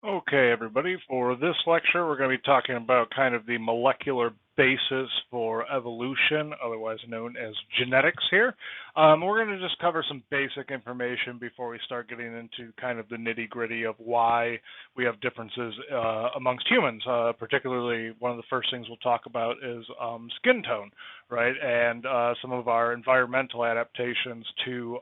Okay, everybody, for this lecture, we're going to be talking about kind of the molecular basis for evolution, otherwise known as genetics here. We're going to just cover some basic information before we start getting into kind of the nitty-gritty of why we have differences amongst humans. Particularly, one of the first things we'll talk about is skin tone, right, and some of our environmental adaptations to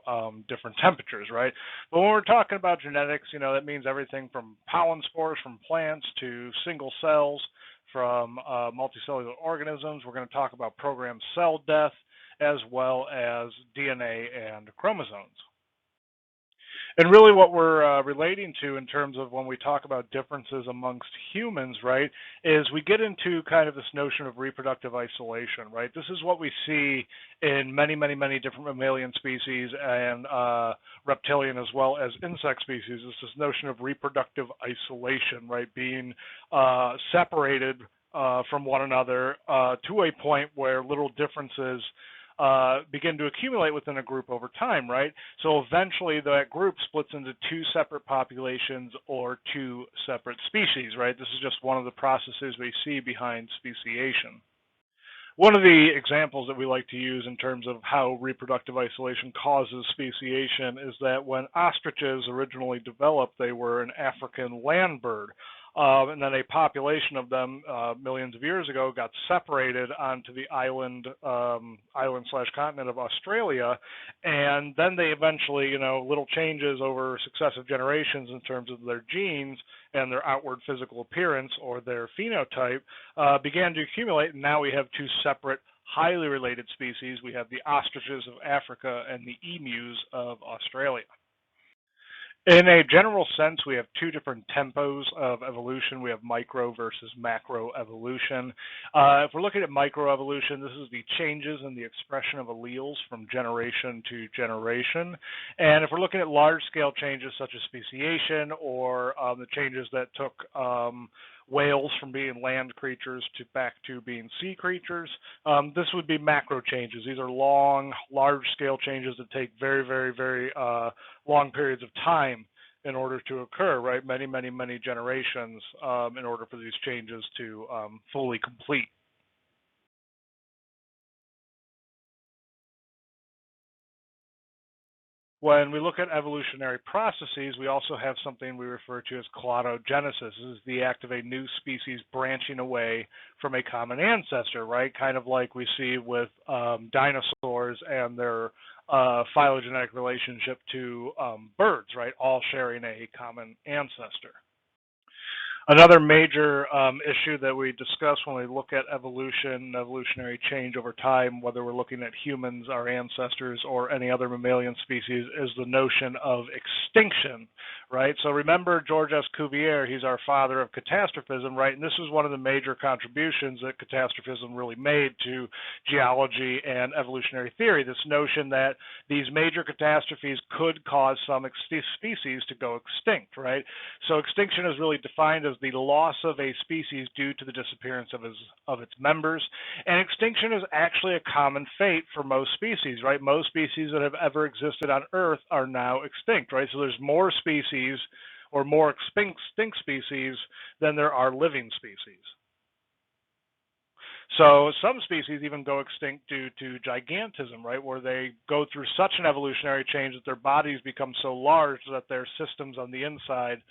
different temperatures, right? But when we're talking about genetics, that means everything from pollen spores from plants to single cells from multicellular organisms. We're going to talk about programmed cell death as well as DNA and chromosomes. And really what we're relating to in terms of when we talk about differences amongst humans, right, is we get into kind of this notion of reproductive isolation, right? This is what we see in many, many, many different mammalian species and reptilian as well as insect species. It's this notion of reproductive isolation, right, being separated from one another to a point where little differences begin to accumulate within a group over time, right? So eventually that group splits into two separate populations or two separate species, right? This is just one of the processes we see behind speciation. One of the examples that we like to use in terms of how reproductive isolation causes speciation is that when ostriches originally developed, they were an African land bird. And then a population of them millions of years ago got separated onto the island/continent of Australia, and then they eventually, little changes over successive generations in terms of their genes and their outward physical appearance or their phenotype began to accumulate, and now we have two separate highly related species. We have the ostriches of Africa and the emus of Australia. In a general sense, we have two different tempos of evolution. We have micro versus macro evolution. If we're looking at microevolution, this is the changes in the expression of alleles from generation to generation. And if we're looking at large-scale changes such as speciation or the changes that took whales from being land creatures back to being sea creatures, this would be macro changes. These are long, large-scale changes that take very, very, very long periods of time in order to occur, right? Many, many, many generations in order for these changes to fully complete. When we look at evolutionary processes, we also have something we refer to as cladogenesis. This is the act of a new species branching away from a common ancestor, right? Kind of like we see with dinosaurs and their phylogenetic relationship to birds, right? All sharing a common ancestor. Another major issue that we discuss when we look at evolution, evolutionary change over time, whether we're looking at humans, our ancestors, or any other mammalian species, is the notion of extinction, right? So remember George S. Cuvier, he's our father of catastrophism, right? And this was one of the major contributions that catastrophism really made to geology and evolutionary theory, this notion that these major catastrophes could cause some species to go extinct, right? So extinction is really defined as the loss of a species due to the disappearance of its members. And extinction is actually a common fate for most species, right? Most species that have ever existed on Earth are now extinct, right? So there's more species or more extinct species than there are living species. So some species even go extinct due to gigantism, right, where they go through such an evolutionary change that their bodies become so large that their systems on the inside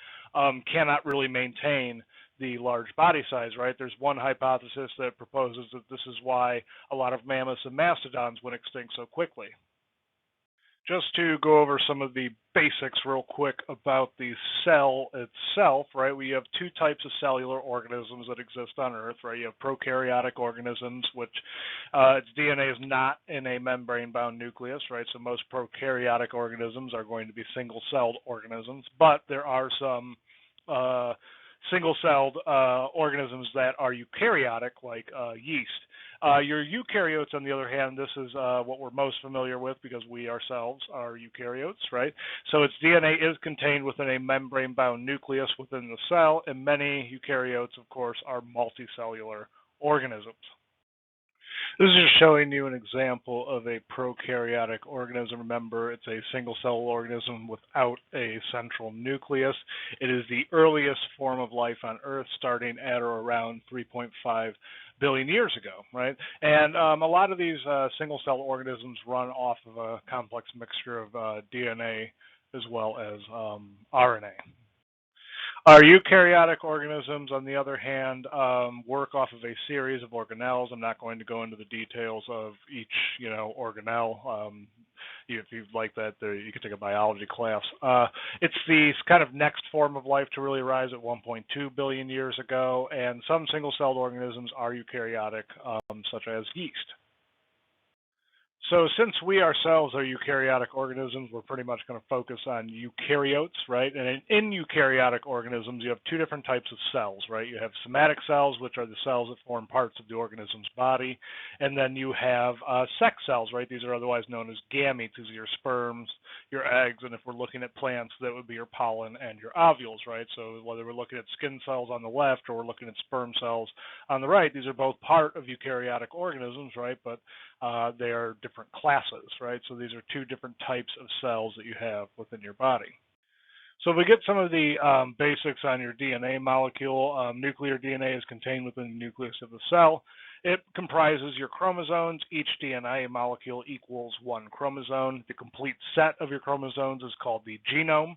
cannot really maintain the large body size, right? There's one hypothesis that proposes that this is why a lot of mammoths and mastodons went extinct so quickly. Just to go over some of the basics real quick about the cell itself, right? We have two types of cellular organisms that exist on Earth, right? You have prokaryotic organisms, which its DNA is not in a membrane-bound nucleus, right? So most prokaryotic organisms are going to be single-celled organisms, but there are some single-celled organisms that are eukaryotic, like yeast. Your eukaryotes, on the other hand, this is what we're most familiar with because we ourselves are eukaryotes, right? So its DNA is contained within a membrane-bound nucleus within the cell, and many eukaryotes, of course, are multicellular organisms. This is just showing you an example of a prokaryotic organism. Remember, it's a single-cell organism without a central nucleus. It is the earliest form of life on Earth, starting at or around 3.5 billion years ago, right? And a lot of these single-cell organisms run off of a complex mixture of DNA as well as RNA. Our eukaryotic organisms, on the other hand, work off of a series of organelles. I'm not going to go into the details of each, organelle. If you'd like that, you could take a biology class. It's the kind of next form of life to really rise at 1.2 billion years ago, and some single-celled organisms are eukaryotic, such as yeast. So since we ourselves are eukaryotic organisms, we're pretty much going to focus on eukaryotes, right? And in eukaryotic organisms, you have two different types of cells, right? You have somatic cells, which are the cells that form parts of the organism's body. And then you have sex cells, right? These are otherwise known as gametes. These are your sperms, your eggs, and if we're looking at plants, that would be your pollen and your ovules, right? So whether we're looking at skin cells on the left or we're looking at sperm cells on the right, these are both part of eukaryotic organisms, right? But they are different classes, right? So these are two different types of cells that you have within your body. So if we get some of the basics on your DNA molecule, nuclear DNA is contained within the nucleus of the cell. It comprises your chromosomes. Each DNA molecule equals one chromosome. The complete set of your chromosomes is called the genome,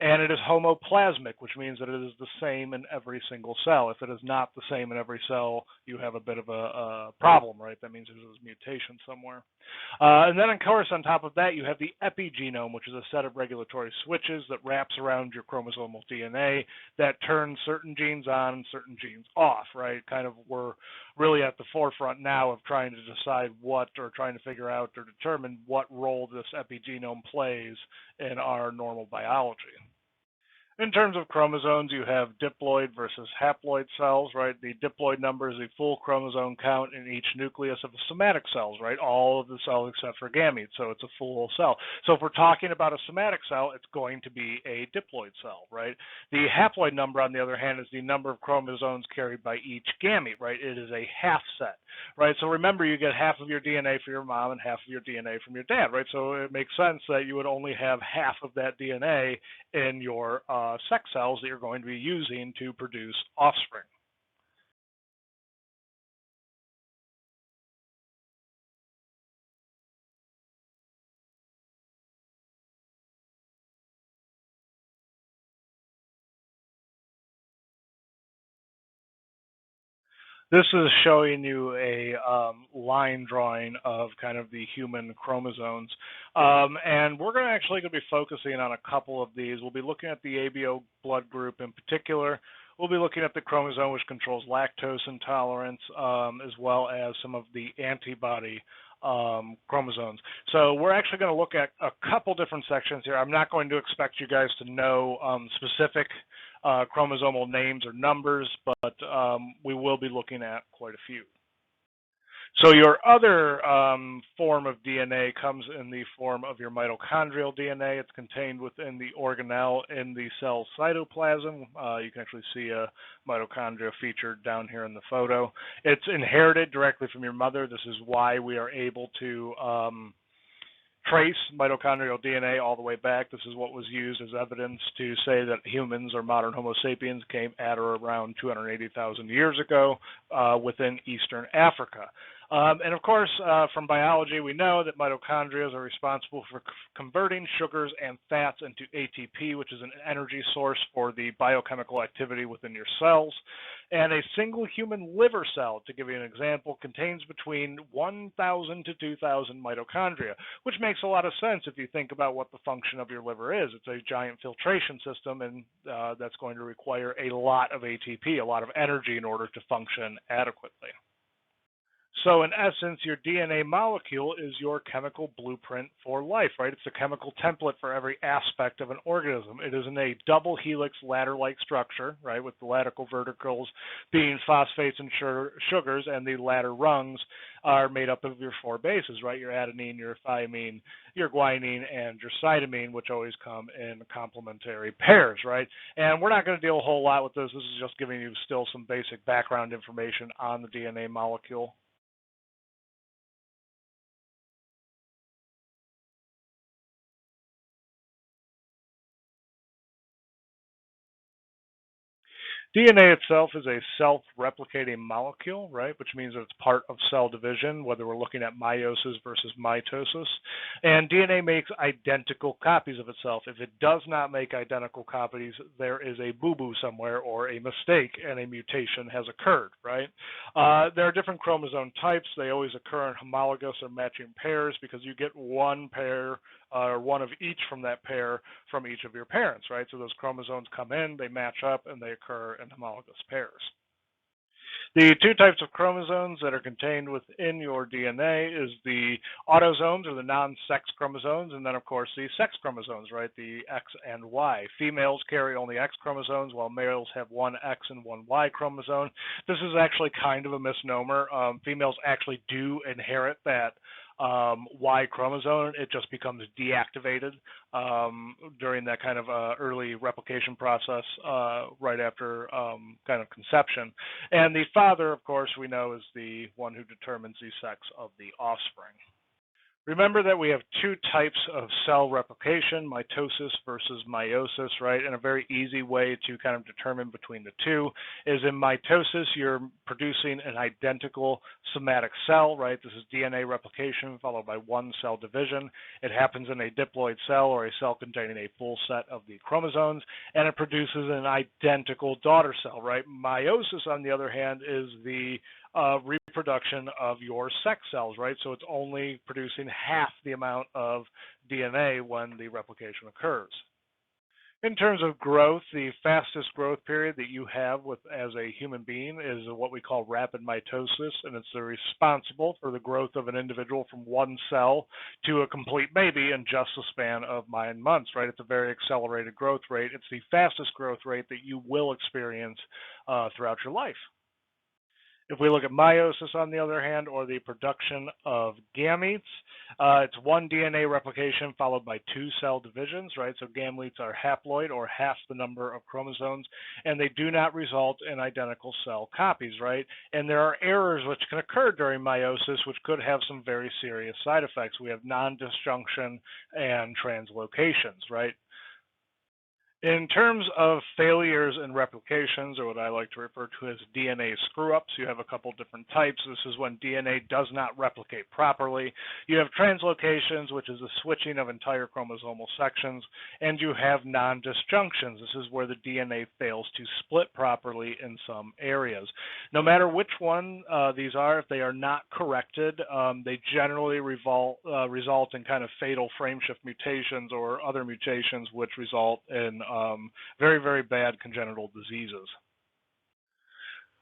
and it is homoplasmic, which means that it is the same in every single cell. If it is not the same in every cell, you have a bit of a problem, right? That means there's a mutation somewhere. And then, of course, on top of that, you have the epigenome, which is a set of regulatory switches that wraps around your chromosomal DNA that turns certain genes on and certain genes off, right? Kind of we're really at the forefront now of trying to decide what, or trying to figure out or determine what role this epigenome plays in our normal biology. In terms of chromosomes, you have diploid versus haploid cells, right? The diploid number is the full chromosome count in each nucleus of the somatic cells, right? All of the cells except for gametes, so it's a full cell. So if we're talking about a somatic cell, it's going to be a diploid cell, right? The haploid number, on the other hand, is the number of chromosomes carried by each gamete, right? It is a half set, right? So remember, you get half of your DNA from your mom and half of your DNA from your dad, right? So it makes sense that you would only have half of that DNA in your sex cells that you're going to be using to produce offspring. This is showing you a line drawing of kind of the human chromosomes. And we're actually going to be focusing on a couple of these. We'll be looking at the ABO blood group in particular. We'll be looking at the chromosome which controls lactose intolerance, as well as some of the antibody chromosomes. So we're actually going to look at a couple different sections here. I'm not going to expect you guys to know specific chromosomal names or numbers, but we will be looking at quite a few. So your other form of DNA comes in the form of your mitochondrial DNA. It's contained within the organelle in the cell cytoplasm. You can actually see a mitochondria featured down here in the photo. It's inherited directly from your mother. This is why we are able to trace mitochondrial DNA all the way back. This is what was used as evidence to say that humans or modern Homo sapiens came at or around 280,000 years ago within Eastern Africa. And of course, from biology, we know that mitochondria are responsible for converting sugars and fats into ATP, which is an energy source for the biochemical activity within your cells. And a single human liver cell, to give you an example, contains between 1,000 to 2,000 mitochondria, which makes a lot of sense if you think about what the function of your liver is. It's a giant filtration system, and that's going to require a lot of ATP, a lot of energy in order to function adequately. So in essence, your DNA molecule is your chemical blueprint for life, right? It's the chemical template for every aspect of an organism. It is in a double helix ladder-like structure, right, with the latticle verticals being phosphates and sugars, and the ladder rungs are made up of your four bases, right? Your adenine, your thymine, your guanine, and your cytosine, which always come in complementary pairs, right? And we're not going to deal a whole lot with this. This is just giving you still some basic background information on the DNA molecule. DNA itself is a self-replicating molecule, right, which means that it's part of cell division, whether we're looking at meiosis versus mitosis. And DNA makes identical copies of itself. If it does not make identical copies, there is a boo-boo somewhere or a mistake and a mutation has occurred, right? There are different chromosome types. They always occur in homologous or matching pairs because you get one pair or one of each from that pair from each of your parents, right? So those chromosomes come in, they match up, and they occur in homologous pairs. The two types of chromosomes that are contained within your DNA is the autosomes, or the non-sex chromosomes, and then, of course, the sex chromosomes, right, the X and Y. Females carry only X chromosomes, while males have one X and one Y chromosome. This is actually kind of a misnomer. Females actually do inherit that Y chromosome. It just becomes deactivated during that kind of early replication process right after kind of conception. And the father, of course, we know is the one who determines the sex of the offspring. Remember that we have two types of cell replication, mitosis versus meiosis, right? And a very easy way to kind of determine between the two is in mitosis, you're producing an identical somatic cell, right? This is DNA replication followed by one cell division. It happens in a diploid cell or a cell containing a full set of the chromosomes, and it produces an identical daughter cell, right? Meiosis, on the other hand, is the reproduction of your sex cells, right? So it's only producing half the amount of DNA when the replication occurs. In terms of growth, the fastest growth period that you have as a human being is what we call rapid mitosis, and it's responsible for the growth of an individual from one cell to a complete baby in just a span of 9 months, right? It's a very accelerated growth rate. It's the fastest growth rate that you will experience throughout your life. If we look at meiosis, on the other hand, or the production of gametes, it's one DNA replication followed by two cell divisions, right? So gametes are haploid, or half the number of chromosomes, and they do not result in identical cell copies, right? And there are errors which can occur during meiosis, which could have some very serious side effects. We have non-disjunction and translocations, right? In terms of failures and replications, or what I like to refer to as DNA screw-ups, you have a couple different types. This is when DNA does not replicate properly. You have translocations, which is the switching of entire chromosomal sections, and you have non-disjunctions. This is where the DNA fails to split properly in some areas. No matter which one these are, if they are not corrected, they generally result in kind of fatal frameshift mutations or other mutations which result in very, very bad congenital diseases.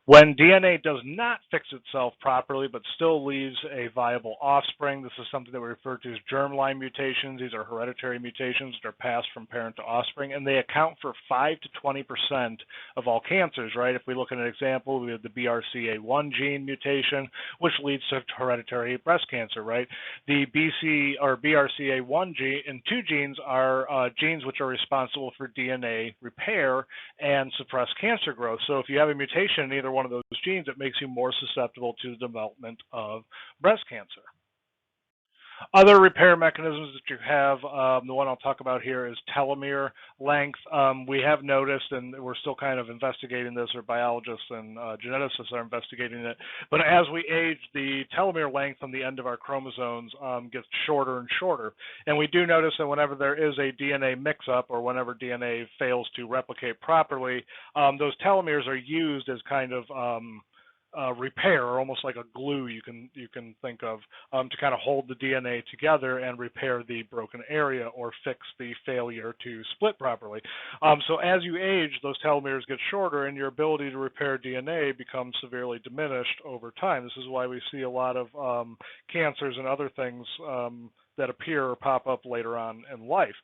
When DNA does not fix itself properly but still leaves a viable offspring, this is something that we refer to as germline mutations. These are hereditary mutations that are passed from parent to offspring, and they account for 5 to 20% of all cancers, right? If we look at an example, we have the BRCA1 gene mutation, which leads to hereditary breast cancer, right? The BRCA1 gene and 2 genes are genes which are responsible for DNA repair and suppress cancer growth. So if you have a mutation in either one of those genes, it makes you more susceptible to the development of breast cancer. Other repair mechanisms that you have, the one I'll talk about here is telomere length. We have noticed, and we're still kind of investigating this, or biologists and geneticists are investigating it, but as we age, the telomere length on the end of our chromosomes gets shorter and shorter. And we do notice that whenever there is a DNA mix-up, or whenever DNA fails to replicate properly, those telomeres are used as kind of repair, or almost like a glue you can think of, to kind of hold the DNA together and repair the broken area or fix the failure to split properly. So as you age, those telomeres get shorter, and your ability to repair DNA becomes severely diminished over time. This is why we see a lot of cancers and other things that appear or pop up later on in life.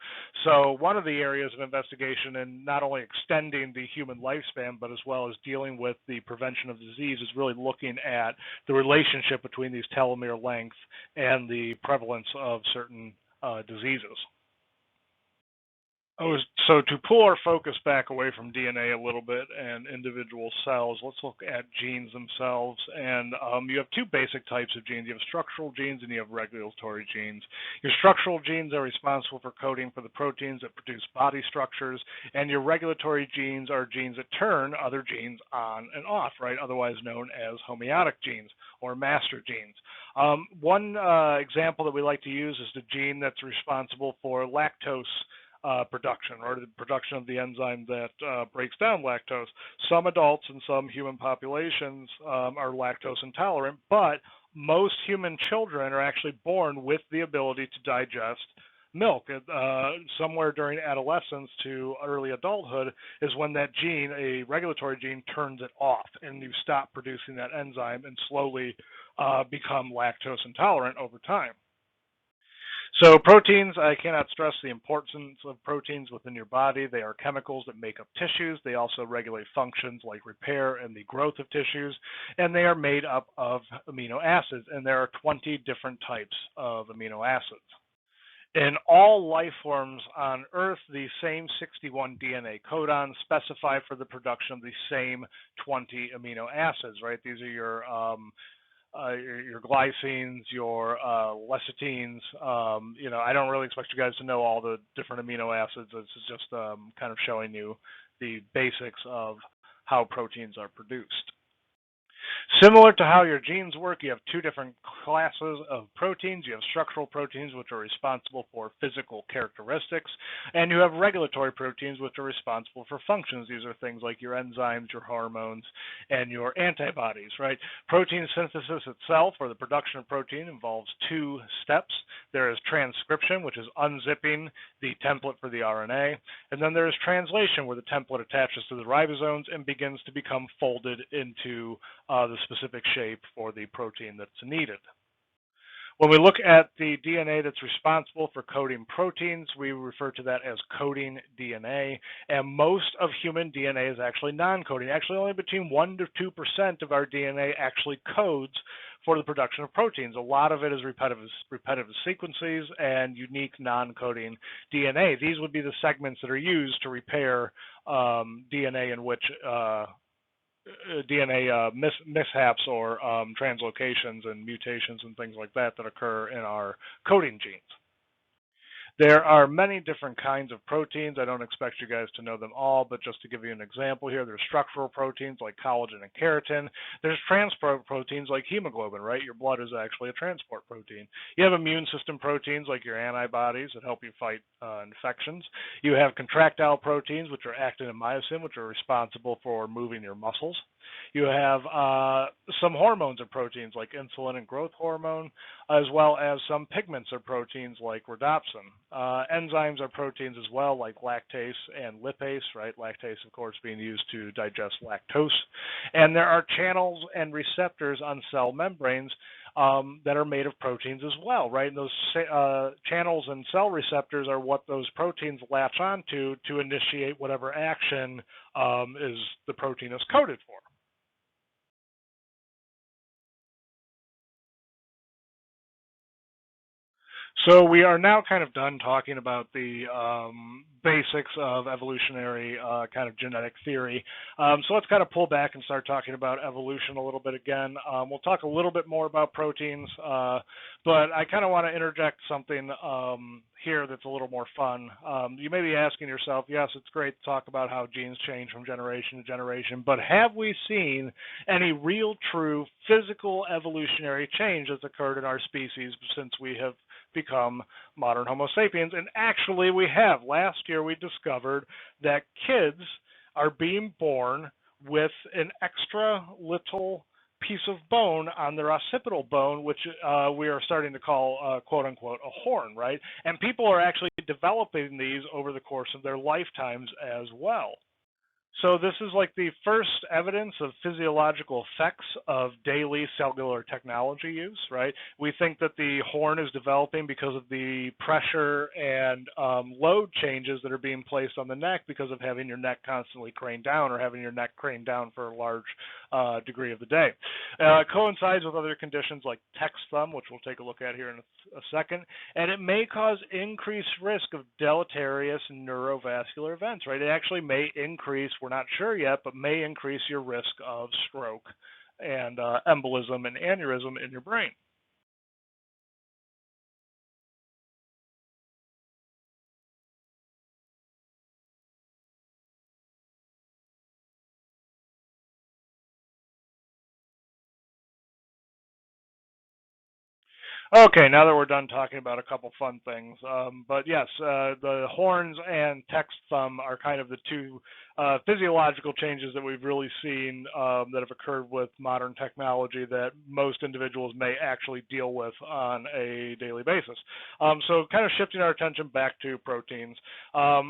So one of the areas of investigation in not only extending the human lifespan, but as well as dealing with the prevention of disease, is really looking at the relationship between these telomere lengths and the prevalence of certain diseases. Oh, so to pull our focus back away from DNA a little bit and individual cells, let's look at genes themselves. And you have two basic types of genes. You have structural genes and you have regulatory genes. Your structural genes are responsible for coding for the proteins that produce body structures, and your regulatory genes are genes that turn other genes on and off, right? Otherwise known as homeotic genes or master genes. One example that we like to use is the gene that's responsible for lactose production, or the production of the enzyme that breaks down lactose. Some adults and some human populations are lactose intolerant, but most human children are actually born with the ability to digest milk. Somewhere during adolescence to early adulthood is when that gene, a regulatory gene, turns it off, and you stop producing that enzyme and slowly become lactose intolerant over time. So proteins, I cannot stress the importance of proteins within your body. They are chemicals that make up tissues. They also regulate functions like repair and the growth of tissues, and they are made up of amino acids, and there are 20 different types of amino acids. In all life forms on Earth, the same 61 DNA codons specify for the production of the same 20 amino acids, right? These are your glycines, your lecithins. I don't really expect you guys to know all the different amino acids. This is just kind of showing you the basics of how proteins are produced. Similar to how your genes work, you have two different classes of proteins. You have structural proteins, which are responsible for physical characteristics, and you have regulatory proteins, which are responsible for functions. These are things like your enzymes, your hormones, and your antibodies, right? Protein synthesis itself, or the production of protein, involves two steps. There is transcription, which is unzipping the template for the RNA, and then there is translation, where the template attaches to the ribosomes and begins to become folded into the specific shape for the protein that's needed. When we look at the DNA that's responsible for coding proteins, we refer to that as coding DNA, and most of human DNA is actually non-coding. Actually, only between 1% to 2% of our DNA actually codes for the production of proteins. A lot of it is repetitive sequences and unique non-coding DNA. These would be the segments that are used to repair DNA in which DNA mishaps or translocations and mutations and things like that occur in our coding genes. There are many different kinds of proteins. I don't expect you guys to know them all, but just to give you an example here, there's structural proteins like collagen and keratin. There's transport proteins like hemoglobin, right? Your blood is actually a transport protein. You have immune system proteins like your antibodies that help you fight infections. You have contractile proteins, which are actin and myosin, which are responsible for moving your muscles. You have some hormones or proteins like insulin and growth hormone, as well as some pigments or proteins like rhodopsin. Enzymes are proteins as well, like lactase and lipase, right? Lactase, of course, being used to digest lactose. And there are channels and receptors on cell membranes that are made of proteins as well, right? And those channels and cell receptors are what those proteins latch onto to initiate whatever action is the protein is coded for. So we are now kind of done talking about the basics of evolutionary kind of genetic theory. So let's kind of pull back and start talking about evolution a little bit again. We'll talk a little bit more about proteins, but I kind of want to interject something here that's a little more fun. You may be asking yourself, yes, it's great to talk about how genes change from generation to generation, but have we seen any real, true physical evolutionary change that's occurred in our species since we have become modern Homo sapiens? And actually we have. Last year we discovered that kids are being born with an extra little piece of bone on their occipital bone, which we are starting to call, quote unquote, a horn, right? And people are actually developing these over the course of their lifetimes as well. So this is like the first evidence of physiological effects of daily cellular technology use, right? We think that the horn is developing because of the pressure and load changes that are being placed on the neck because of having your neck constantly craned down or having your neck craned down for a large degree of the day. It coincides with other conditions like text thumb, which we'll take a look at here in a second, and it may cause increased risk of deleterious neurovascular events, right? It actually may increase, we're not sure yet, but may increase your risk of stroke and embolism and aneurysm in your brain. Okay, now that we're done talking about a couple fun things, but yes, the horns and text thumb are kind of the two physiological changes that we've really seen that have occurred with modern technology that most individuals may actually deal with on a daily basis. So kind of shifting our attention back to proteins.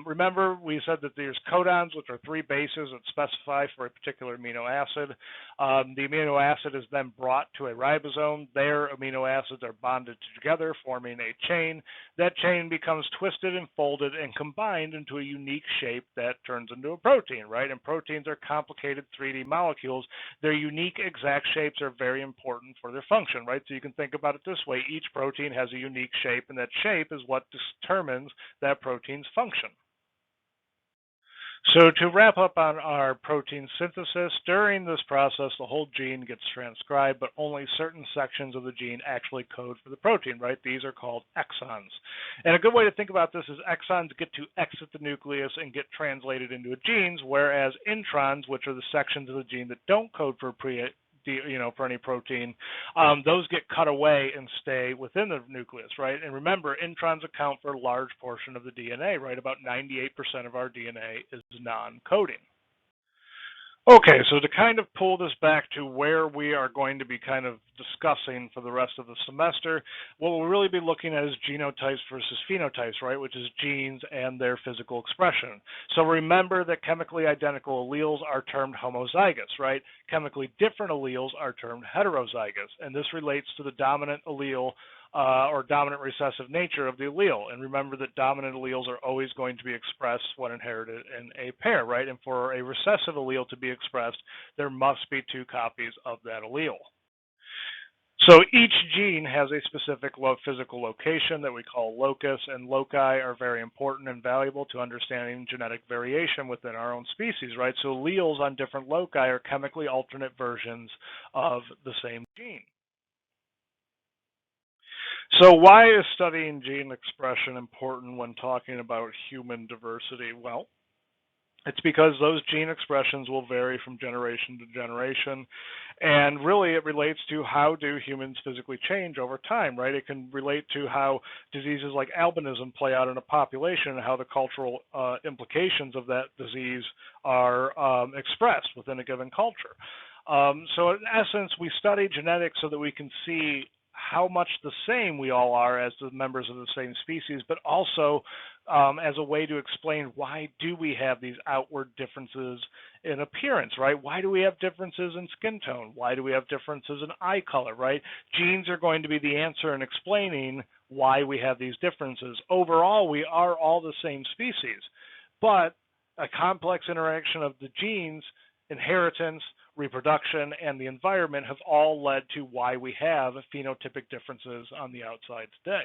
Remember, we said that there's codons, which are three bases that specify for a particular amino acid. The amino acid is then brought to a ribosome. Their amino acids are bonded together, forming a chain. That chain becomes twisted and folded and combined into a unique shape that turns into a protein, right? And proteins are complicated 3D molecules. Their unique exact shapes are very important for their function, right? So you can think about it this way. Each protein has a unique shape, and that shape is what determines that protein's function. So to wrap up on our protein synthesis, during this process, the whole gene gets transcribed, but only certain sections of the gene actually code for the protein, right? These are called exons. And a good way to think about this is exons get to exit the nucleus and get translated into genes, whereas introns, which are the sections of the gene that don't code for for any protein, those get cut away and stay within the nucleus, right? And remember, introns account for a large portion of the DNA, right? About 98% of our DNA is non-coding. Okay, so to kind of pull this back to where we are going to be kind of discussing for the rest of the semester, what we'll really be looking at is genotypes versus phenotypes, right, which is genes and their physical expression. So remember that chemically identical alleles are termed homozygous, right? Chemically different alleles are termed heterozygous, and this relates to the dominant allele or dominant recessive nature of the allele. And remember that dominant alleles are always going to be expressed when inherited in a pair, right? And for a recessive allele to be expressed, there must be two copies of that allele. So each gene has a specific physical location that we call locus, and loci are very important and valuable to understanding genetic variation within our own species, right? So alleles on different loci are chemically alternate versions of the same gene. So why is studying gene expression important when talking about human diversity? Well, it's because those gene expressions will vary from generation to generation, and really it relates to how do humans physically change over time, right? It can relate to how diseases like albinism play out in a population and how the cultural implications of that disease are expressed within a given culture. So in essence, we study genetics so that we can see how much the same we all are as the members of the same species, but also as a way to explain why do we have these outward differences in appearance, right? Why do we have differences in skin tone? Why do we have differences in eye color, right? Genes are going to be the answer in explaining why we have these differences. Overall, we are all the same species, but a complex interaction of the genes, inheritance, reproduction, and the environment have all led to why we have phenotypic differences on the outside today.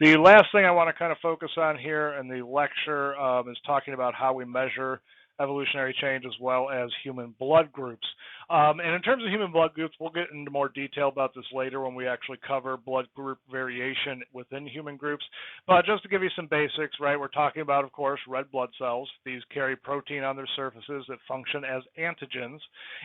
The last thing I want to kind of focus on here in the lecture is talking about how we measure evolutionary change as well as human blood groups. And in terms of human blood groups, we'll get into more detail about this later when we actually cover blood group variation within human groups. But just to give you some basics, right, we're talking about, of course, red blood cells. These carry protein on their surfaces that function as antigens.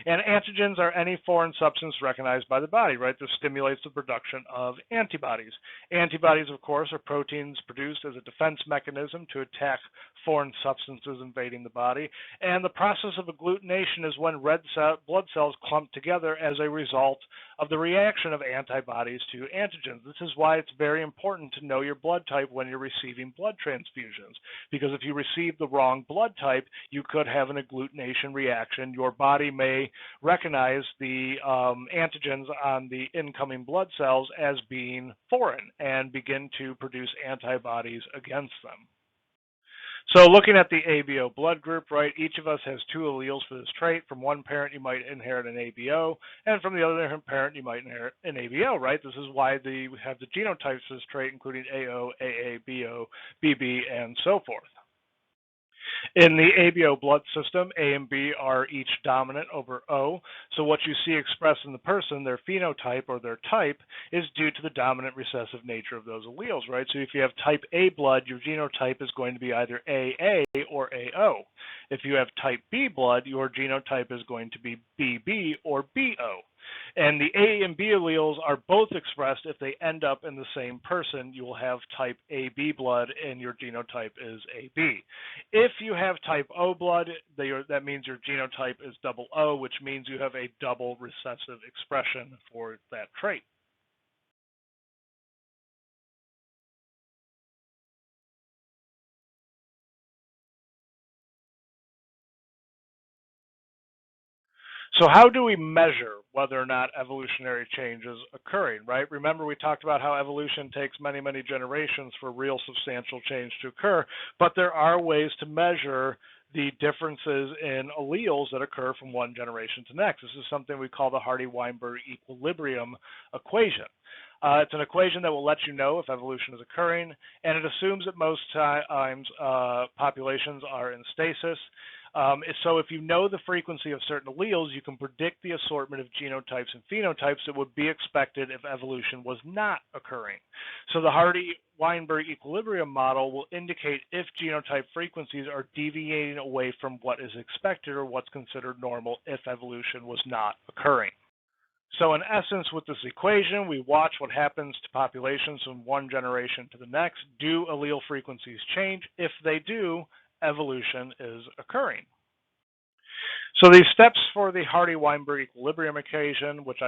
And antigens are any foreign substance recognized by the body, right, that stimulates the production of antibodies. Antibodies, of course, are proteins produced as a defense mechanism to attack foreign substances invading the body. And the process of agglutination is when blood cells clump together as a result of the reaction of antibodies to antigens. This is why it's very important to know your blood type when you're receiving blood transfusions, because if you receive the wrong blood type, you could have an agglutination reaction. Your body may recognize the antigens on the incoming blood cells as being foreign and begin to produce antibodies against them. So looking at the ABO blood group, right, each of us has two alleles for this trait. From one parent, you might inherit an ABO, and from the other parent, you might inherit an ABO, right? This is why we have the genotypes for this trait, including AO, AA, BO, BB, and so forth. In the ABO blood system, A and B are each dominant over O. So what you see expressed in the person, their phenotype or their type, is due to the dominant recessive nature of those alleles, right? So if you have type A blood, your genotype is going to be either AA or AO. If you have type B blood, your genotype is going to be BB or BO. And the A and B alleles are both expressed. If they end up in the same person, you will have type AB blood and your genotype is AB. If you have type O blood, that means your genotype is double O, which means you have a double recessive expression for that trait. So how do we measure whether or not evolutionary change is occurring, right? Remember, we talked about how evolution takes many, many generations for real substantial change to occur, but there are ways to measure the differences in alleles that occur from one generation to the next. This is something we call the Hardy-Weinberg Equilibrium equation. It's an equation that will let you know if evolution is occurring, and it assumes that most times populations are in stasis. So if you know the frequency of certain alleles, you can predict the assortment of genotypes and phenotypes that would be expected if evolution was not occurring. So the Hardy-Weinberg Equilibrium model will indicate if genotype frequencies are deviating away from what is expected or what's considered normal if evolution was not occurring. So in essence, with this equation, we watch what happens to populations from one generation to the next. Do allele frequencies change? If they do, evolution is occurring. So these steps for the Hardy-Weinberg Equilibrium equation, which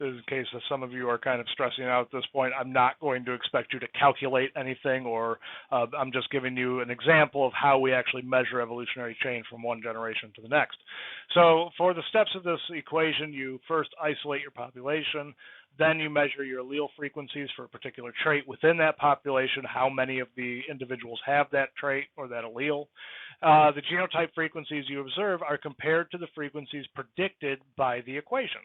in case some of you are kind of stressing out at this point, I'm not going to expect you to calculate anything, or I'm just giving you an example of how we actually measure evolutionary change from one generation to the next. So for the steps of this equation, you first isolate your population, then you measure your allele frequencies for a particular trait within that population, how many of the individuals have that trait or that allele. The genotype frequencies you observe are compared to the frequencies predicted by the equation.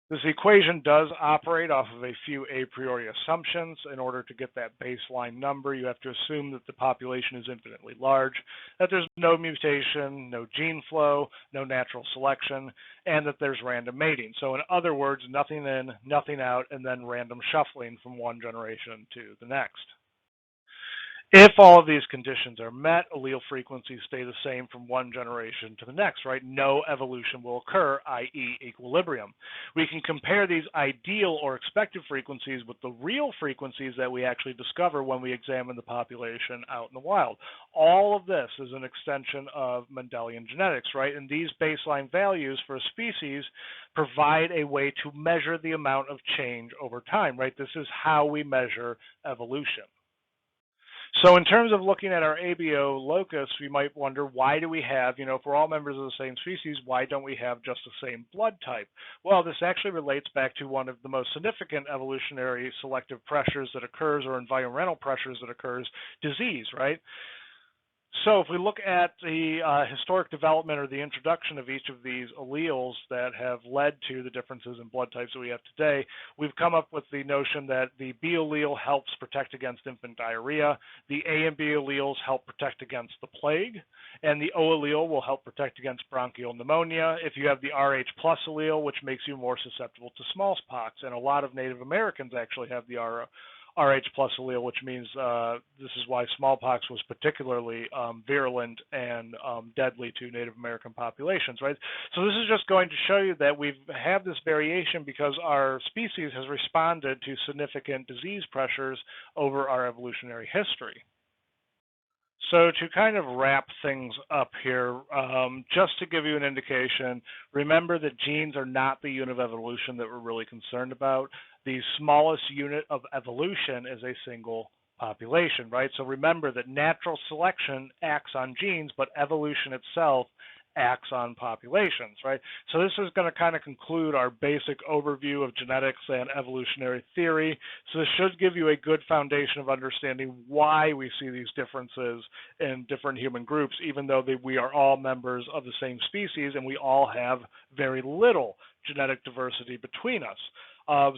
This equation does operate off of a few a priori assumptions. In order to get that baseline number, you have to assume that the population is infinitely large, that there's no mutation, no gene flow, no natural selection, and that there's random mating. So in other words, nothing in, nothing out, and then random shuffling from one generation to the next. If all of these conditions are met, allele frequencies stay the same from one generation to the next, right? No evolution will occur, i.e. equilibrium. We can compare these ideal or expected frequencies with the real frequencies that we actually discover when we examine the population out in the wild. All of this is an extension of Mendelian genetics, right? And these baseline values for a species provide a way to measure the amount of change over time, right? This is how we measure evolution. So in terms of looking at our ABO locus, we might wonder, why do we have, if we're all members of the same species, why don't we have just the same blood type? Well, this actually relates back to one of the most significant evolutionary selective pressures that occurs, or environmental pressures that occurs, disease, right? So if we look at the historic development or the introduction of each of these alleles that have led to the differences in blood types that we have today, we've come up with the notion that the B allele helps protect against infant diarrhea, the A and B alleles help protect against the plague, and the O allele will help protect against bronchial pneumonia. If you have the RH plus allele, which makes you more susceptible to smallpox, and a lot of Native Americans actually have the RH plus allele, which means this is why smallpox was particularly virulent and deadly to Native American populations, right? So this is just going to show you that we have this variation because our species has responded to significant disease pressures over our evolutionary history. So to kind of wrap things up here, just to give you an indication, remember that genes are not the unit of evolution that we're really concerned about. The smallest unit of evolution is a single population, right? So remember that natural selection acts on genes, but evolution itself acts on populations, right? So this is going to kind of conclude our basic overview of genetics and evolutionary theory. So this should give you a good foundation of understanding why we see these differences in different human groups, even though we are all members of the same species and we all have very little genetic diversity between us.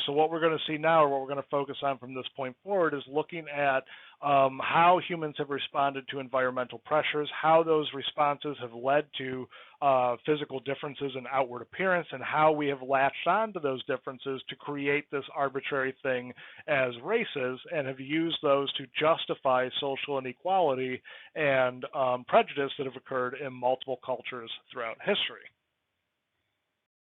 So what we're going to see now, or what we're going to focus on from this point forward, is looking at how humans have responded to environmental pressures, how those responses have led to physical differences in outward appearance, and how we have latched onto those differences to create this arbitrary thing as races, and have used those to justify social inequality and prejudice that have occurred in multiple cultures throughout history.